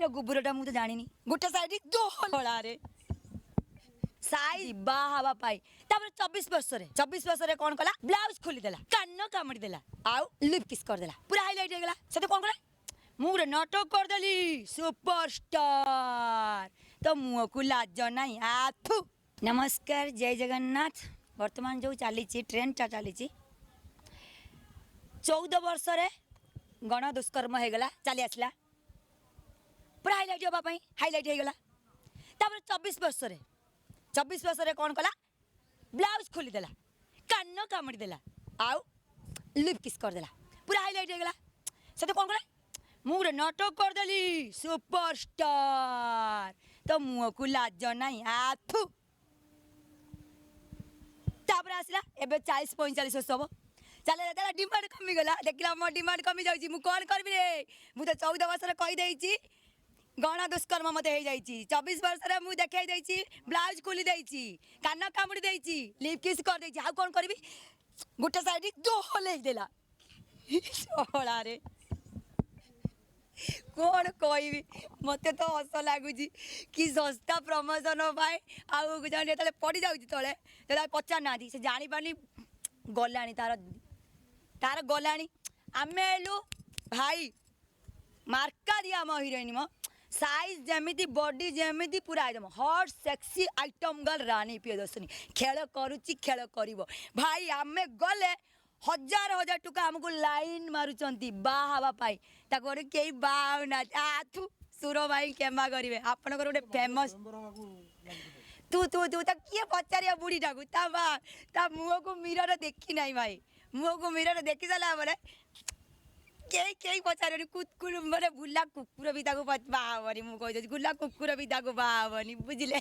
Side गुबुरटा मु तो जानिनी गोटे साइड दोहला रे साई बाहा पाई 24 वर्ष रे कौन कला ब्लाउज खोली देला कान कामुड़ी देला आउ लिप किस कर देला पूरा हाईलाइट हो गला से कौन कला मुरे नाटक कर देली सुपरस्टार तो मुह को लाज नहीं आथु। नमस्कार जय जगन्नाथ। वर्तमान जो चली ट्रेन चली 14 वर्ष रे गण दुष्कर्म हो गला चली आसला पूरा हाईलाइट होगा हाईलाइट हो गला 24 वर्ष रे कौन कला ब्लाउज खोली देला कान कामुड़ी देला आउ लिप किस कर देला पूरा हाईलाइट हो गला से कौन कला मुरे नाटक कर देली सुपरस्टार तो मुह को लाज नहीं आथु। तापर आसला एबे 40-45 वर्ष हम चले तेरा डिमांड कमी गला देखला मो डिमांड कमी जाउची मु कोन करबी रे मु तो 14 वर्ष रे कहि देइची गण दुष्कर्म मते हो जाइची 24 वर्ष रे मु देखाई देइची ब्लाउज खोली देइची कान कामुड़ी देइची लिप किस कर देइची आ कोन करबी गोटे साइड दोहले देला सोला रे कौन कहबी मत तो हस लगुच कि सस्ता प्रमोशन पाए आउ जन पड़ जाए पचार ना से जापानी गला तार तार गला आम एलु भाई मार्का दिया आम हिरोइन मो साइज जमी बॉडी जमी पूरा एकदम hot sexy item girl Rani Priyadarshini खेल करुच्ची खेल कर भाई आम गले हजार हजार टुका आमको लाइन मारुचंती बाहावाई कई बाहना आथु सुर भाई केमा करेंगे आपंकर गोटे फेमस तू तू तू किए पचार बुढ़ीटा को ता मुह को मिरर देखी ना भाई मुह को मिरर देखी सारा कई पचार कुकुर मैंने बुला कुकुर भी बाहबनी मुझे गुला कुकुर भी बाहबनी बुझे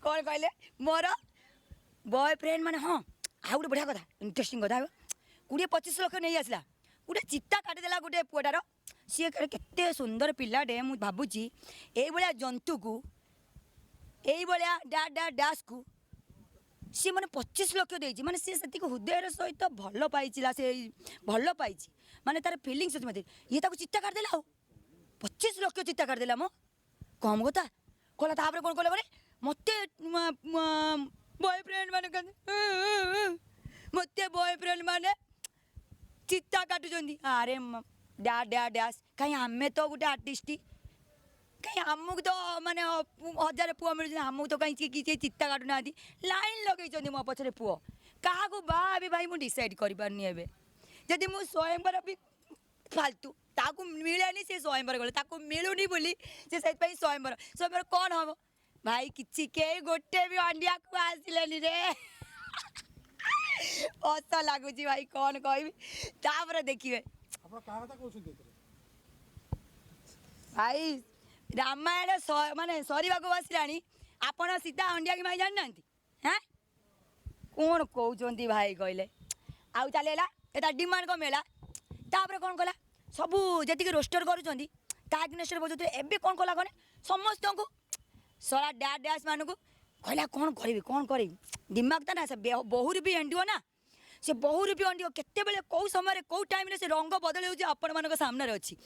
कौन कहले मोर बॉयफ्रेंड माने हाँ आ गोटे बढ़िया कथा इंटरेस्टिंग कथा 20-25 लाख नहीं आसला गोटे चिता काटिदेला गोटे पुअटार सी केते सुंदर पिलाटे मुझे भावुची ये जंतु को ये डैश को सी मैंने 25 लाख देती माने सी से हृदय सहित भल पाई से भल पाई माने तार फिलिंग्स अच्छी मत ये चिता काटिदेला आ 25 लाख चिता काटिदेला मो कम कथा कहला तापर कौन कहले मत बॉयफ्रेंड माने मत बॉयफ्रेंड माने चिता काटुचंदी अरे डैश कहीं आम तो गोटे आर्टिस्ट कहीं आमको तो माने 1000 पुआ मिलूँ आमको तो कहीं किसी चिता काटुना लाइन लगे मो पछरे पुओ क्या बाहा भी भाई मुझे डिसाइड कर जदि मु स्वयंवर भी फालतू ताकू मिलेनी से स्वयंवर गले मिलूनी बोली से स्वयंवर कौन हम भाई किसी के गोटे भी अंडिया को आसिलेनी रे हस लगुच भाई कौन कहबी देखिए भाई रामायण माने सरीवा को बसला आपण सीता अंडिया की माई जाना हाँ कौन कहते भाई कहले आउ चलेला एटा डिमांड कमेला तापर कौन कला सबू जी रोस्टर करेस्ट बजाते एवं कौन कला कौन समस्त को सरा डैश मान को कहला कौन करी दिमाग था ना से बहुरी भी एंडियो ना से बहुरी भी एंडियो केते कौ समय कौ टाइम से रंग बदल होपण मान सामने अच्छी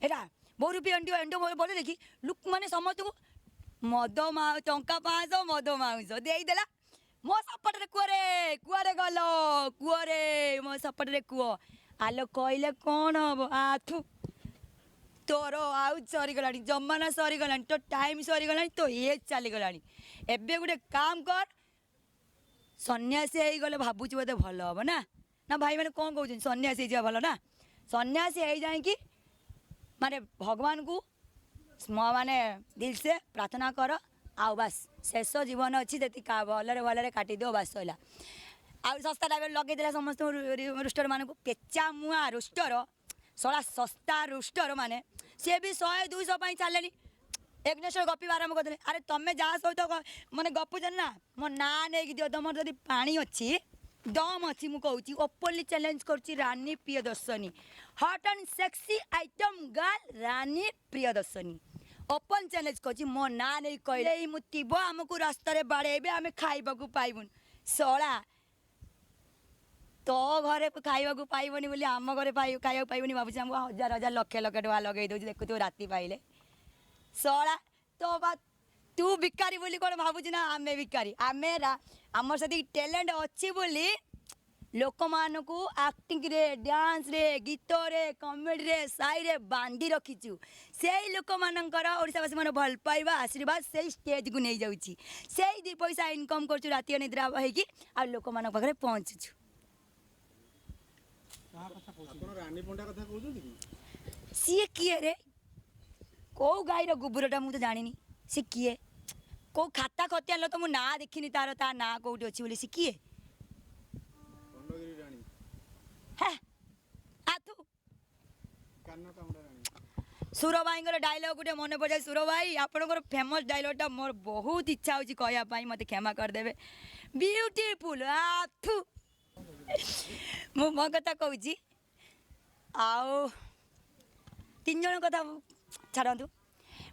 है बहुरी भी एंडियो एंडियो बदल देखी लुक मैंने समस्त को मद टंका 500 मद माउंस देदेला मो सपटे कुआरे कुआरे गल कुआरे मो सपटे कुह आलो कहले कौन हम आथु तोर आउ सरीगला जमाना सरीगला तो टाइम सरीगला तो एज चलीगला एबे गोटे काम कर सन्यासी हो गले भावुची बोधे भल हम ना ना भाई मैंने कौन कहते सन्यासी जा भल ना सन्यासी हो जाए कि माने भगवान को माने दिल से प्रार्थना कर आउ बस शेष जीवन अच्छी जी भलरे भलरे काटी दियो बस सैला आ सस्ता टाइम लगे समस्त रोस्टर मान को पेचा मुआ रोस्टर सड़ा सस्ता रोस्टर माने सी भी 100-200 चले एकनेश्वर गपी आरम्भ करते अरे तुम्हें जहाँ सहित मैंने गपुच ना मो ना नहीं दियो तुम जब पानी अच्छी दम अच्छी मुझे ओपनली चैलेंज करुच्ची Rani Priyadarshini hot and sexy item girl Rani Priyadarshini open challenge कर मो ना नहीं कहले मुतीब आमको रास्तार बाड़े आम खाइबा पाइबुन सला तो घरे खाइबा पाइबनी बोली आम घरे खाइबा पाइबनी भावुँ आमको हजार हजार लक्ष लक्ष टଙ୍କା लगे दूँ देखु राति पाइले सला तो बा तू भिकारी बोली कौन भावुँ ना आमे भिकारी आमे आमर से टैलेंट अच्छी बोली लोक मानू एक्टिंग रे डांस रे गीत रे कमेडी रे साई रे बांधी रखीचु से लोक मानकर ओडिशावासी मन भल पाइबा आशीर्वाद से स्टेज को नहीं जाउची से दी पैसा इनकम करछु राति निद्रा होइकी आ लोक मान पाखरे पहुंचुछु ଆପଣ ରାନୀ ପଣ୍ଡା କଥା କହୁଛନ୍ତି କି ସିଏ କିଏ ରେ କୋଉ ଗାଈର ଗୋବରଟା ମୁଁ ତ ଜାଣିନି ସେ କିଏ କୋଉ ଖାତା ଖତିଆନ ତ ମୁଁ ନା ଦେଖିନି ତାର ତା ନା କୋଉଠି ଅଛି ବୋଲି ସେ କିଏ ଖଣ୍ଡଗିରି ରାଣୀ ହେ ଆତୁ କାନ କାମୁଡା ରାଣୀ ସୁର ଭାଇଙ୍କର ଡାଇଲଗ ଗୋଟେ ମନେ ପଡିଯାଏ ସୁର ଭାଇ ଆପଣଙ୍କର ଫେମସ୍ ଡାଇଲଗଟା ମୋର ବହୁତ ଇଚ୍ଛା ହେଉଛି କହିବା ପାଇଁ ମୋତେ କ୍ଷମା କରିଦେବେ ବ୍ୟୁଟିଫୁଲ ଆଥୁ ମୁଁ ମୋ କଥା କହୁଛି ଆଉ ତିନି ଜଣ କଥା ଛାଡ଼ନ୍ତୁ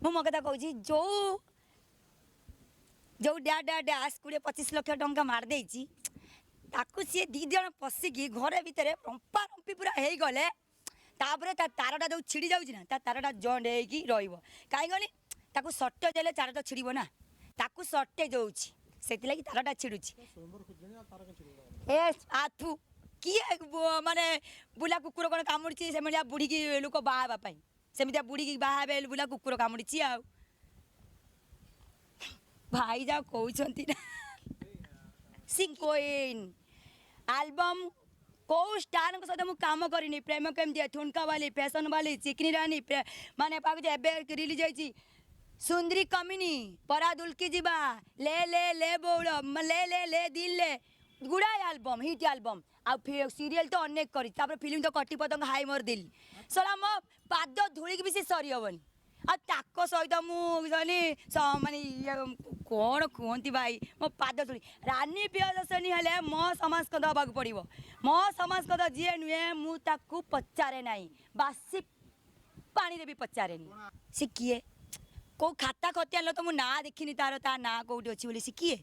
ମୁଁ ମୋ କଥା କହୁଛି ଯେଉଁ ଡ୍ୟାସ୍ 20-25 ଲକ୍ଷ ଟଙ୍କା ମାରିଦେଇଛି ତାକୁ ସିଏ ଦୁଇ ଜଣ ପଶିକି ଘରେ ଭିତରେ ରମ୍ପା ରମ୍ପି ପୁରା ହେଇଗଲେ ତାପରେ ତା ତାରଟା ଯେଉଁ ଛିଡ଼ି ଯାଉଛି ନା ତା ତାରଟା ଜଏଣ୍ଟ ହେଇକି ରହିବ କାହିଁକି ତାକୁ ସର୍ଟେଜ୍ ହେଲେ ତାରଟା ଛିଡ଼ିବ ନା ତାକୁ ସର୍ଟେଜ୍ ହେଉଛି ସେଥିଲାଗି ତାରଟା ଛିଡ଼ୁଛି ଏ ଆଥୁ କିଏ ମାନେ ବୁଲା କୁକୁର କ'ଣ କାମୁଡ଼ିଛି ସେମିତିଆ ବୁଢ଼ୀକି ଲୋକ ବାହା ହେବା ପାଇଁ ସେମିତିଆ ବୁଢ଼ୀକି ବାହା ହେବେ ବୁଲା କୁକୁର କାମୁଡ଼ିଛି ଆଉ ଭାଇ ଯାହା କହୁଛନ୍ତି ନା ସିକ୍ୱେନ୍ ଆଲବମ୍ କେଉଁ ଷ୍ଟାରଙ୍କ ସହିତ ମୁଁ କାମ କରିନି ପ୍ରେମ କେମିତି ଠୁଙ୍କା ବାଲି ଫ୍ୟାସନ୍ ବାଲି ଚିକନି ରାଣୀ ମାନେ ପାଖରେ ଏବେ ରିଲିଜ୍ ହେଇଛି ସୁନ୍ଦରୀ କମିନି ପରା ଦୁଲକି ଯିବା ले बौड़ ले दिल ले गुड़ाए आलबम हिट आलबम आउ सीरियल तो अनेक करी फिल्म तो कटी पतंग हाई मोर दिल सला मो पाद धूलिक भी सरी हेनी आ सहित मुझे माने कौन कहती भाई मो पाद धूली रानी प्रियदर्शनी हेले मो समाज कथा हवाक पड़ो मो समाज कथा जी नुहे मुझे पचारे ना बासी पानी भी पचारे सी किए कौ खाता खतियान तो मु ना देखनी तार ता ना कौटी अच्छी बोली सी किए